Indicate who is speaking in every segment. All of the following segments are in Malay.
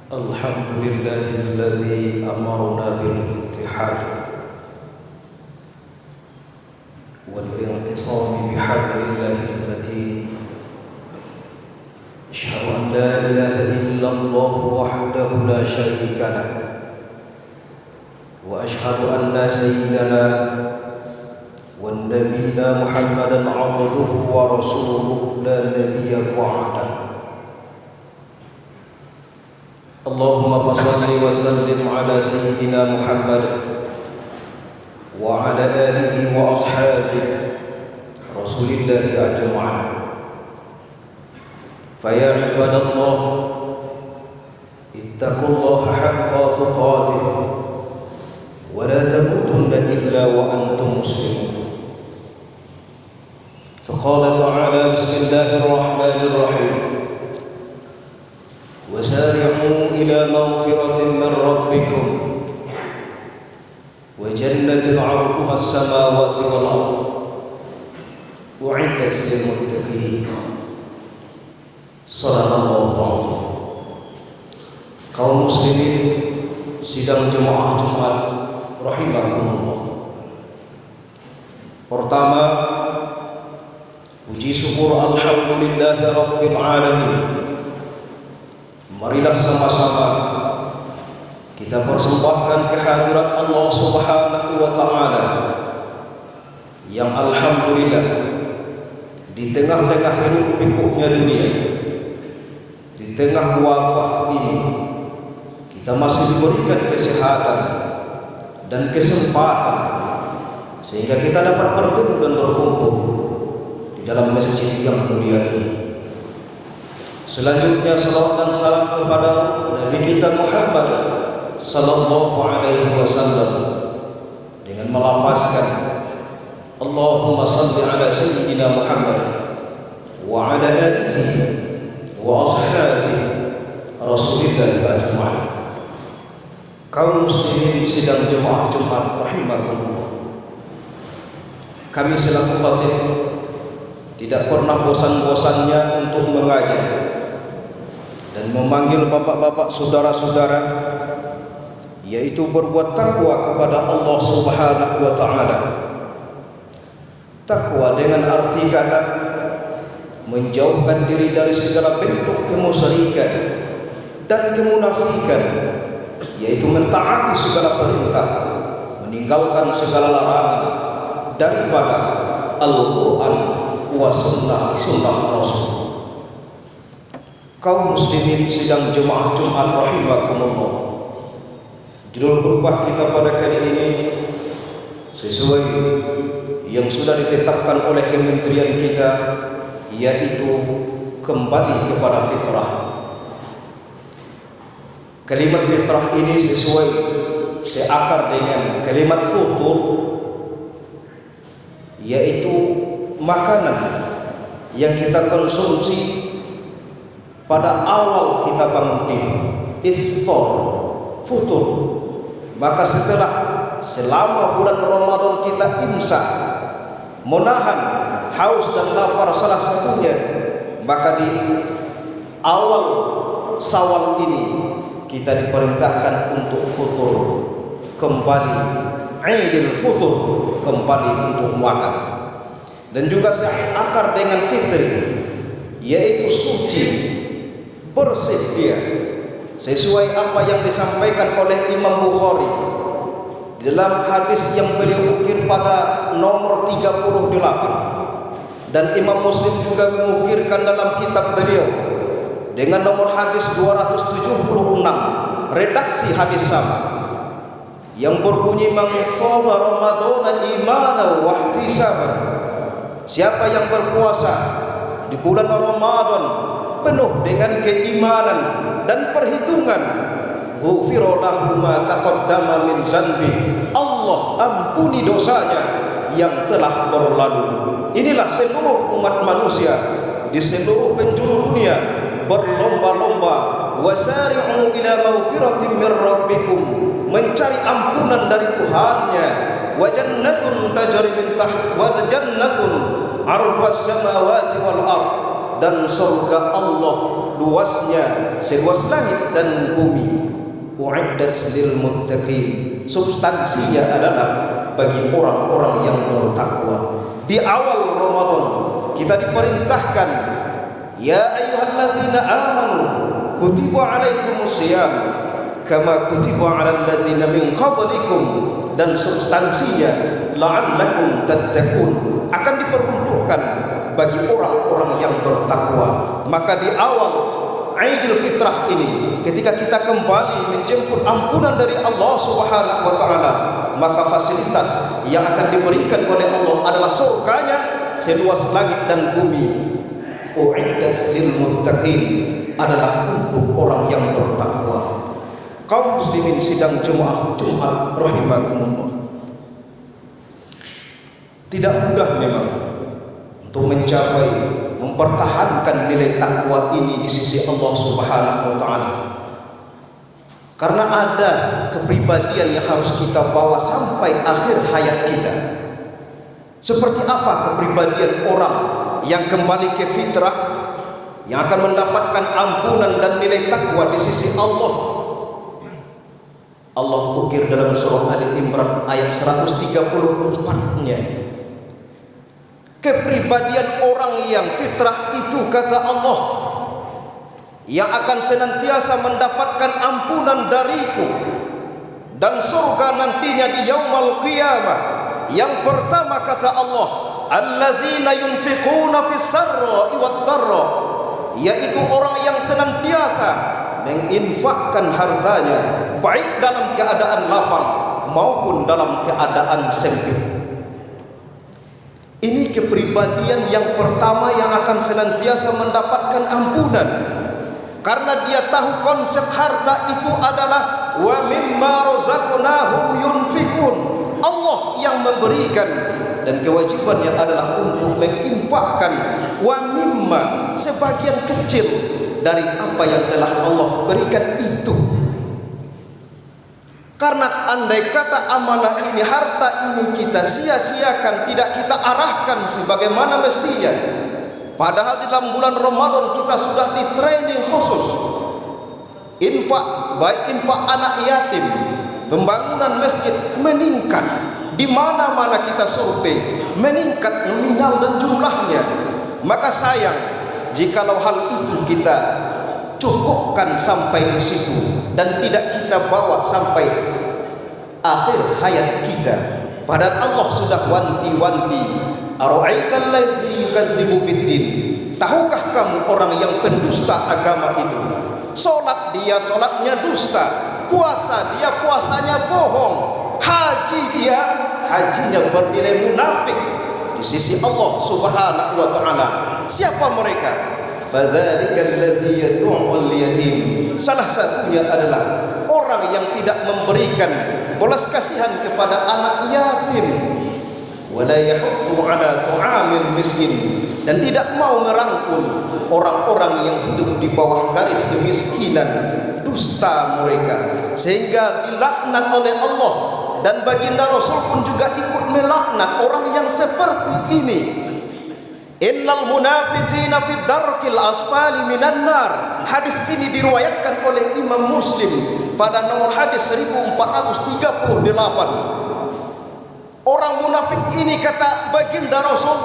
Speaker 1: Alhamdulillahilladzi amarna bil ittihad wal i'tisam bihablillahil matin. Asyhadu an la ilaha illallah wahdahu la syarika lah wa asyhadu anna sayyidana wa nabiyyana Muhammadan abduhu wa rasuluhu la nabiyya ba'dahu. Allahumma salli wa sallim ala sayyidina Muhammad wa ala alihi wa ashabihi Rasulillahi ajma'in. Fa ya ibadallah, ittaqullaha haqqa tuqatih wa la tamutunna illa wa antum muslimun. Fa qala ta'ala bismillahir rahmanir rahim. وسارعوا إلى مغفرة من ربكم وجنة عرضها السماوات والأرض أعدت للمتقين. صدق الله العظيم. Kaum muslimin sidang jemaah Jumat rahimakumullah. Pertama, puji syukur alhamdulillahi rabbil alamin. Marilah sama-sama kita persembahkan kehadirat Allah Subhanahu wa taala yang alhamdulillah di tengah-tengah hiruk pikuknya dunia, di tengah wabah ini, kita masih diberikan kesehatan dan kesempatan sehingga kita dapat bertemu dan berkumpul di dalam masjid yang mulia ini. Selanjutnya salawat dan salam kepada Nabi kita Muhammad sallallahu alaihi wasallam dengan melafazkan Allahumma salli ala sayyidina Muhammad wa ala alihi wa ashabihi Rasulillah ajma'in. Kaum muslimin sidang jemaah Jumat rahimakumullah. Kami selaku khatib tidak pernah bosan-bosannya untuk mengajar dan memanggil bapak-bapak saudara-saudara, yaitu berbuat takwa kepada Allah Subhanahu wa taala. Takwa dengan arti kata menjauhkan diri dari segala bentuk kemusyrikan dan kemunafikan, yaitu mentaati segala perintah, meninggalkan segala larangan daripada Al-Quran wa sunnah Rasul. Kaum muslimin sidang jemaah Jumat rahimakumullah. Judul khutbah kita pada kali ini sesuai yang sudah ditetapkan oleh kementerian kita, yaitu kembali kepada fitrah. Kalimat fitrah ini sesuai seakar dengan kalimat futur, yaitu makanan yang kita konsumsi pada awal kita bangun tidur, iftar, futur. Maka selama bulan Ramadan kita imsak, menahan haus dan lapar salah satunya, maka di awal Syawal ini kita diperintahkan untuk futur, kembali Idul Futur, kembali untuk makan. Dan juga seakar dengan fitri, yaitu suci, bersih dia, sesuai apa yang disampaikan oleh Imam Bukhari dalam hadis yang beliau ukir pada nomor 38, dan Imam Muslim juga mengukirkan dalam kitab beliau dengan nomor hadis 276, redaksi hadis sama yang berbunyi man shoma ramadhana imanan wa ihtisaban. Siapa yang berpuasa di bulan Ramadan penuh dengan keimanan dan perhitungan, ghufira lahu ma taqaddama min zanbi, Allah ampuni dosanya yang telah berlalu. Inilah seluruh umat manusia di seluruh penjuru dunia berlomba-lomba, wasari'u ila maghfiratin min rabbikum, mencari ampunan dari Tuhannya, wa jannatun tajri min wa jannatun 'arduhas samawati wal ardh, dan surga Allah luasnya seluas langit dan bumi. U'iddat lil muttaqin, substansinya adalah bagi orang-orang yang bertakwa. Di awal Ramadan kita diperintahkan, ya ayyuhalladzina amanu kutiba alaikumusiyam kama kutiba alal ladzina min qablikum, dan substansinya la'allakum tattaqun, akan diperuntukkan bagi orang-orang yang bertakwa. Maka di awal Aidil Fitrah ini, ketika kita kembali menjemput ampunan dari Allah Subhanahu wa taala, maka fasilitas yang akan diberikan oleh Allah adalah surganya seluas langit dan bumi. U'iddat lil muttaqin, adalah untuk orang yang bertakwa. Kaum muslimin sidang Jumat rahimakumullah, tidak mudah memang untuk mencapai, mempertahankan nilai takwa ini di sisi Allah Subhanahu wa taala. Karena ada kepribadian yang harus kita bawa sampai akhir hayat kita. Seperti apa kepribadian orang yang kembali ke fitrah, yang akan mendapatkan ampunan dan nilai takwa di sisi Allah? Allah ukir dalam surah Ali Imran ayat 134-nya. Kepribadian orang yang fitrah itu, kata Allah, yang akan senantiasa mendapatkan ampunan dariku dan surga nantinya di yaumul qiyamah. Yang pertama kata Allah, alladzina yunfiquna fis sarra'i wat dharra, yaitu orang yang senantiasa menginfakkan hartanya baik dalam keadaan lapang maupun dalam keadaan sempit. Ini kepribadian yang pertama yang akan senantiasa mendapatkan ampunan, karena dia tahu konsep harta itu adalah wa mimma razaqnahum yunfikun, Allah yang memberikan, dan kewajibannya adalah untuk menginfakkan wa mimma, sebagian kecil dari apa yang telah Allah berikan itu. Karena andai kata amanah ini, harta ini kita sia-siakan, tidak kita arahkan sebagaimana mestinya, padahal di dalam bulan Ramadan kita sudah di training khusus infak, baik infak anak yatim, pembangunan masjid meningkat, di mana-mana kita survei meningkat nominal dan jumlahnya. Maka sayang jikalau hal itu kita cukupkan sampai di situ dan tidak kita bawa sampai akhir hayat kita. Padahal Allah sudah wanti-wanti, ara'aital ladzi yukadzibu biddin, tahukah kamu orang yang pendusta agama itu? Salat dia salatnya dusta, puasa dia puasanya bohong, haji dia hajinya bernilai munafik di sisi Allah Subhanahu wa taala. Siapa mereka? Fadzalika alladzi yad'ul yatim, salah satunya adalah orang yang tidak memberikan belas kasihan kepada anak yatim, wala yahuddu ala tu'amil miskin, dan tidak mau merangkul orang-orang yang hidup di bawah garis kemiskinan. Dusta mereka sehingga dilaknat oleh Allah, dan baginda Rasul pun juga ikut melaknat orang yang seperti ini. Innal munafiqina fid darkil asfali minan nar. Hadis ini diriwayatkan oleh Imam Muslim pada nomor hadis 1438. Orang munafik ini, kata baginda Rasul,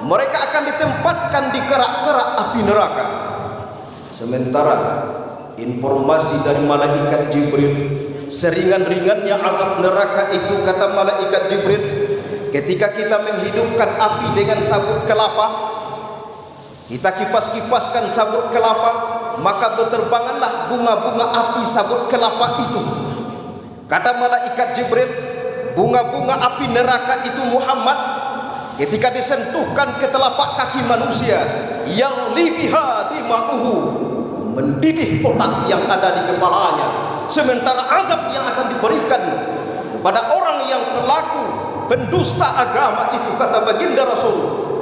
Speaker 1: mereka akan ditempatkan di kerak-kerak api neraka. Sementara informasi dari malaikat Jibril, seringan-ringannya azab neraka itu, kata malaikat Jibril, ketika kita menghidupkan api dengan sabut kelapa, kita kipas-kipaskan sabut kelapa, maka berterbanganlah bunga-bunga api sabut kelapa itu. Kata malaikat Jibril, bunga-bunga api neraka itu Muhammad, ketika disentuhkan ke telapak kaki manusia, yang libiha dima'uhu, mendidih otak yang ada di kepalanya, sementara azab yang akan diberikan kepada orang yang pelaku pendusta agama itu, kata baginda Rasul,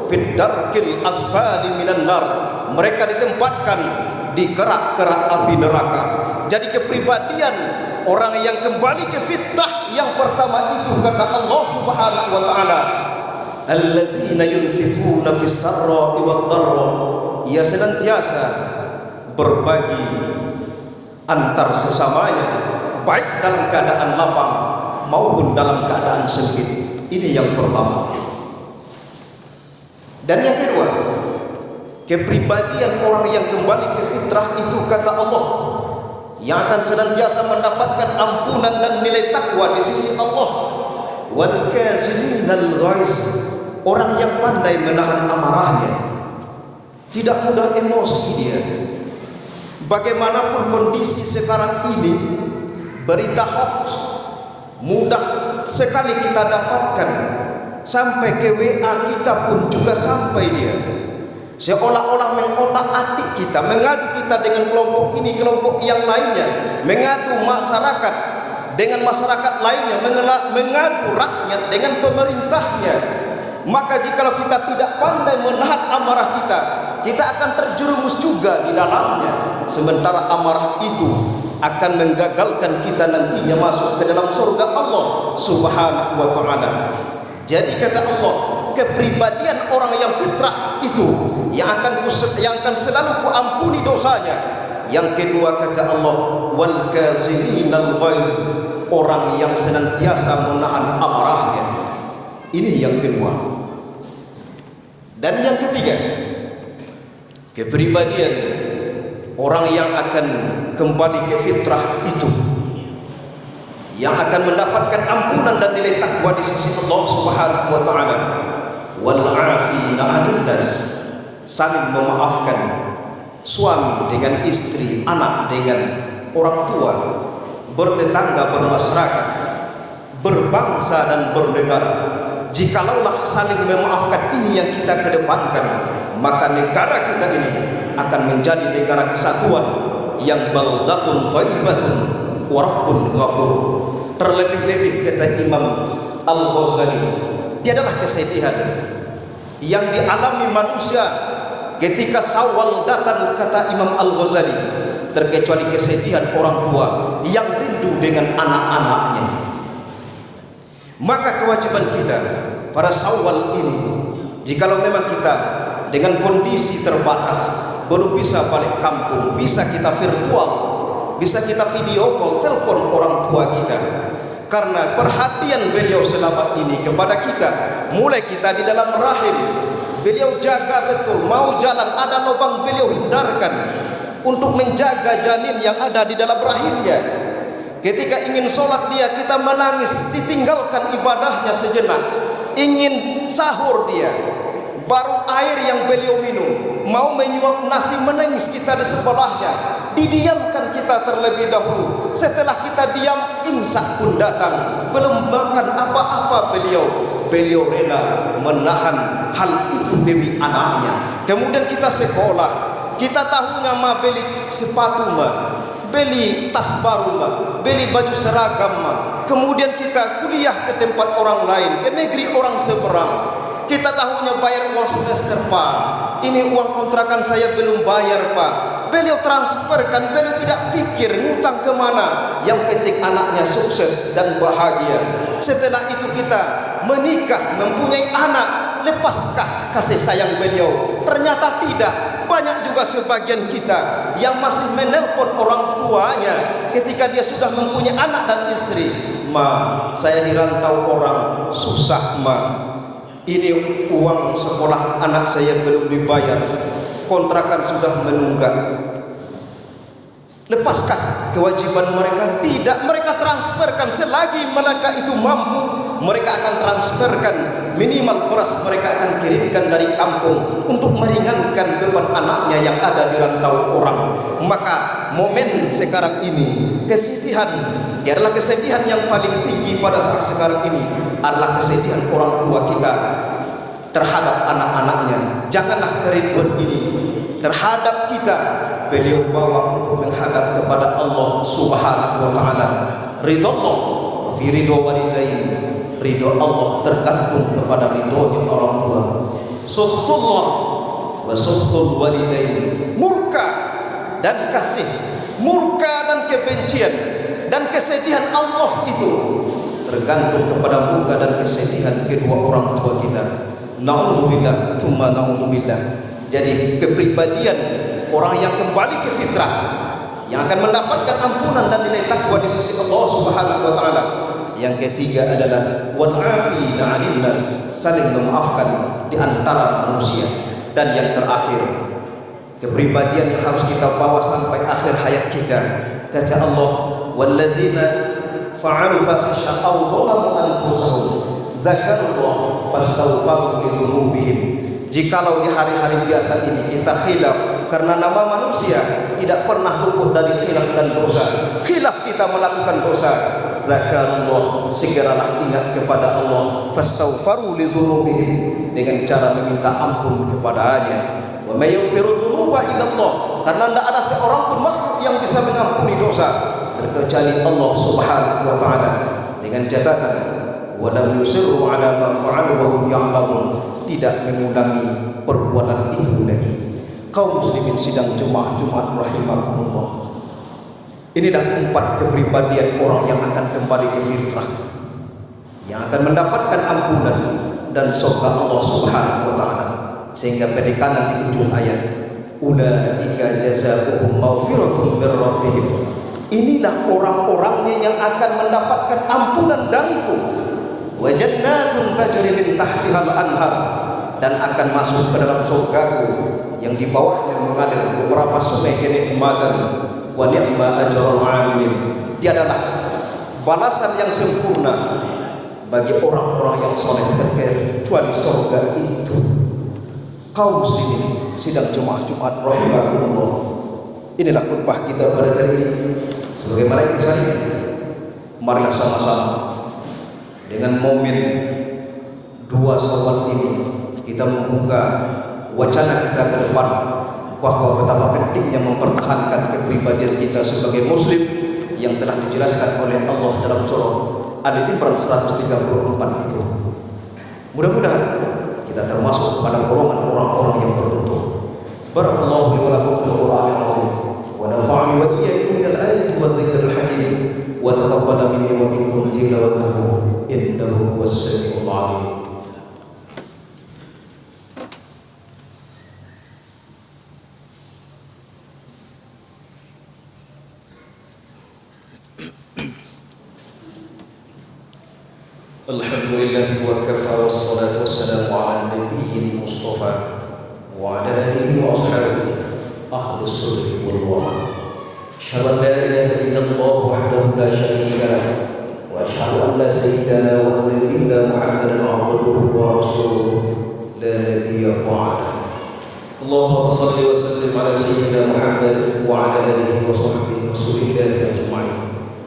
Speaker 1: fiddarkil asfali minan nar, mereka ditempatkan di kerak-kerak api neraka. Jadi kepribadian orang yang kembali ke fitrah yang pertama itu, kata Allah Subhanahu wa taala, alladzina yunfiquna fis sarra'i wad dharra, ia senantiasa berbagi antar sesamanya, baik dalam keadaan lapang maupun dalam keadaan sempit. Ini yang pertama. Dan yang kedua, kepribadian orang yang kembali ke fitrah itu, kata Allah, yang akan senantiasa mendapatkan ampunan dan nilai takwa di sisi Allah. Wal kaziminal ghaiz, orang yang pandai menahan amarahnya, tidak mudah emosi dia. Bagaimanapun kondisi sekarang ini, berita hoax mudah sekali kita dapatkan, sampai ke WA kita pun juga sampai dia, seolah-olah mengotak-atik kita, mengadu kita dengan kelompok ini, kelompok yang lainnya, mengadu masyarakat dengan masyarakat lainnya, mengadu rakyat dengan pemerintahnya. Maka jikalau kita tidak pandai menahan amarah kita, kita akan terjerumus juga di dalamnya. Sementara amarah itu akan menggagalkan kita nantinya masuk ke dalam surga Allah Subhanahu wa taala. Jadi kata Allah, kepribadian orang yang fitrah itu yang akan selalu kuampuni dosanya. Yang kedua kata Allah, wal kaziminal ghaiz, orang yang senantiasa menahan amarahnya. Ini yang kedua. Dan yang ketiga, kepribadian orang yang akan kembali ke fitrah itu, yang akan mendapatkan ampunan dan nilai takwa di sisi Allah Subhanahu wa taala. Wal 'afina 'anil nas, saling memaafkan suami dengan istri, anak dengan orang tua, bertetangga, bermasyarakat, berbangsa dan bernegara. Jikalaulah saling memaafkan ini yang kita kedepankan, maka negara kita ini akan menjadi negara kesatuan yang baldatun thayyibatun wa rabbun ghafur. Terlebih-lebih kata Imam Al-Ghazali, tiadalah kesedihan yang dialami manusia ketika Syawal datang, kata Imam Al-Ghazali, terkecuali kesedihan orang tua yang rindu dengan anak-anaknya. Maka kewajiban kita pada Syawal ini, jikalau memang kita dengan kondisi terbatas belum bisa balik kampung, bisa kita virtual, bisa kita video call, telepon orang tua kita, karena perhatian beliau selama ini kepada kita, mulai kita di dalam rahim beliau jaga betul, mau jalan ada lubang beliau hindarkan untuk menjaga janin yang ada di dalam rahimnya. Ketika ingin sholat dia, kita menangis, ditinggalkan ibadahnya sejenak. Ingin sahur dia, baru air yang beliau minum, mau menyuap nasi, menangis kita di sebelahnya, didiamkan kita terlebih dahulu. Setelah kita diam, imsak pun datang, belum makan apa-apa beliau rela menahan hal itu demi anaknya. Kemudian kita sekolah, kita tahunya mah beli sepatu mah, beli tas baru mah, beli baju seragam mah. Kemudian kita kuliah ke tempat orang lain, ke negeri orang seberang, kita tahunya bayar uang semester, Pak, ini uang kontrakan saya belum bayar, Pak. Beliau transferkan, beliau tidak pikir ngutang kemana, yang penting anaknya sukses dan bahagia. Setelah itu kita menikah, mempunyai anak, lepaskah kasih sayang beliau? Ternyata tidak. Banyak juga sebagian kita yang masih menelpon orang tuanya ketika dia sudah mempunyai anak dan istri. Ma, saya dirantau orang, susah ma, ini uang sekolah anak saya belum dibayar, kontrakan sudah menunggak. Lepaskah kewajiban mereka? Tidak, mereka transferkan. Selagi mereka itu mampu, mereka akan transferkan. Minimal beras mereka akan kirimkan dari kampung untuk meringankan beban anaknya yang ada di rantau orang. Maka momen sekarang ini, kesedihan, dia adalah kesedihan yang paling tinggi pada saat sekarang ini, adalah kesedihan orang tua kita terhadap anak-anaknya. janganlah kerinduan ini terhadap kita beliau bawa untuk menghadap kepada Allah Subhanahu wa taala. Ridha Allah fi ridha walidain, ridha Allah tergantung kepada ridhonya orang tua. Sukhtullah wa sukhtul walidain, murka dan kasih, murka dan kebencian dan kesedihan Allah itu tergantung kepada murka dan kesedihan kedua orang tua kita. Na'udzubillah tsumma na'udzubillah. Jadi kepribadian orang yang kembali ke fitrah, yang akan mendapatkan ampunan dan nilai takwa di sisi Allah Subhanahu wa taala. Yang ketiga adalah wal afina 'anil nas, saling memaafkan di antara manusia. Dan yang terakhir, kepribadian yang harus kita bawa sampai akhir hayat kita. Kata Allah, walladzina fa'alu fahisha aw dhalamu anfusahum dzakarullah fastaghfaru li dzunubihim. Jikalau di hari-hari biasa ini kita khilaf, karena nama manusia tidak pernah luput dari khilaf dan dosa. Khilaf kita melakukan dosa, zakarullah, segeralah ingat kepada Allah, fastaghfaru li dzunubihim, dengan cara meminta ampun kepadanya. Wa may yaghfiru dzunuba illa Allah, karena tidak ada seorang pun makhluk yang bisa mengampuni dosa terkecuali Allah Subhanahu wa taala. Dengan catatan wa lam yusirru ala ma fa'alu wa hum ya'lamun, tidak mengulangi perbuatan itu lagi. Kaum muslimin sidang Jumat rahimakumullah. Inilah 4 kepribadian orang yang akan kembali ke fitrah, yang akan mendapatkan ampunan dan surga Allah Subhanahu wa taala. Sehingga penekanan di ujung ayat, ulaika jazaohum maghfiratun mir rabbihim. Inilah orang-orangnya yang akan mendapatkan ampunan dariku. Wa jannatun tajri min tahtihal anhar, dan akan masuk ke dalam surgaku yang di bawahnya mengalir beberapa sungai kenikmatan. Wa ni'ma ajrul 'amilin. Dia adalah balasan yang sempurna bagi orang-orang yang soleh, terkecuali surga itu. Kaum muslimin sidang Jumat rahimakumullah. Inilah khutbah kita pada kali ini. Sebagaimana itu saya, marilah sama-sama dengan momen 2 Syawal ini kita membuka wacana kita ke depan bahwa betapa pentingnya mempertahankan kepribadian kita sebagai muslim yang telah dijelaskan oleh Allah dalam surah Ali Imran 134 itu. Mudah-mudahan kita termasuk pada golongan orang-orang yang beruntung. Barakallahu li wa lakum fil Qur'anil azim wa nafa'ani wa iyyakum minal ayati wa dzikril hakim wa taqabbal minni wa minkum tilawatahu innahu was-sami'ul 'alim. Alhamdulillah wa kafa wassalatu wassalamu ala nabiyil mustafa wa ala alihi wa ashabihi ahli sirri wal wafa. Asyhadu an la ilaha illallah wahdahu la syarika lah wa asyhadu anna sayyidana wa nabiyyana Muhammadan abduhu wa rasuluhu la nabiyya ba'dahu. Allahumma shalli wa sallim ala sayyidina Muhammad wa ala alihi wa sahbihi rasulillahi ajma'in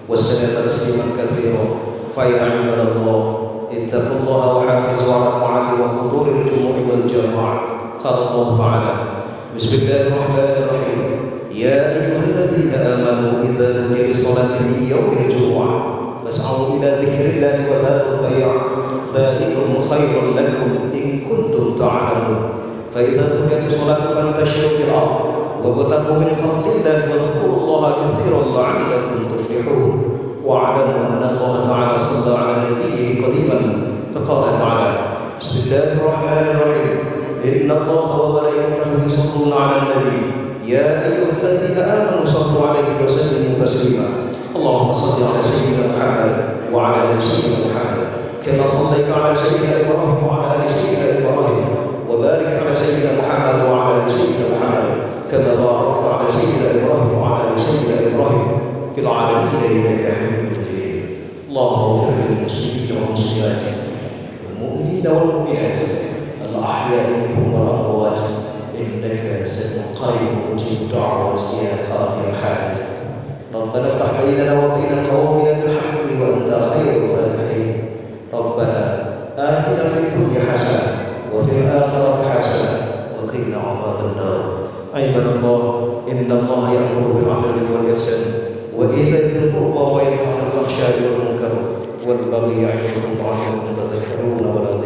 Speaker 1: wa sallam tasliman katsiran. فيا عباد الله اتقوا الله وحافظوا على طاعته وحضور الجموع والجماعة. قال الله تعالى بسم الله الرحمن الرحيم يا أيها الذين آمنوا إذا نودي للصلاة من يوم الجمعة فاسعوا إلى ذكر الله وذروا البيع ذلكم خير لكم إن كنتم تعلمون فإذا قضيت الصلاة فانتشروا في الأرض وابتغوا من فضل الله واذكروا الله كثيرا لعلكم تفلحون واعلموا أن الله تعالى صلى على نبيه قديما فقال تعالى بسم الله الرحمن الرحيم إن الله وملائكته يصلون على النبي يا أيها الذين آمنوا صلوا عليه وسلموا تسليما اللهم صل على سيدنا محمد وعلى آل سيدنا محمد كما صليت على سيدنا إبراهيم وعلى آل سيدنا إبراهيم وبارك على سيدنا محمد وعلى آل سيدنا محمد كما باركت على سيدنا إبراهيم وعلى آل سيدنا إبراهيم في العالمين إنك حميد مجيد. اللهم اغفر للمسلمين والمسلمات والمؤمنين والمؤمنات الأحياء منهم والأموات إنك سميع قريب مجيب الدعوات يا قاضي الحاجات. ربنا افتح بيننا وبين قومنا بالحق وأنت خير الفاتحين. ربنا آتنا في الدنيا حسنة وفي الآخرة حسنة عذاب النار. عباد الله إن الله يأمر بالعدل والإحسان وإيتاء ذي القربى وينهى عن الفحشاء والمنكر والبغي يعظكم لعلكم تذكرون ولا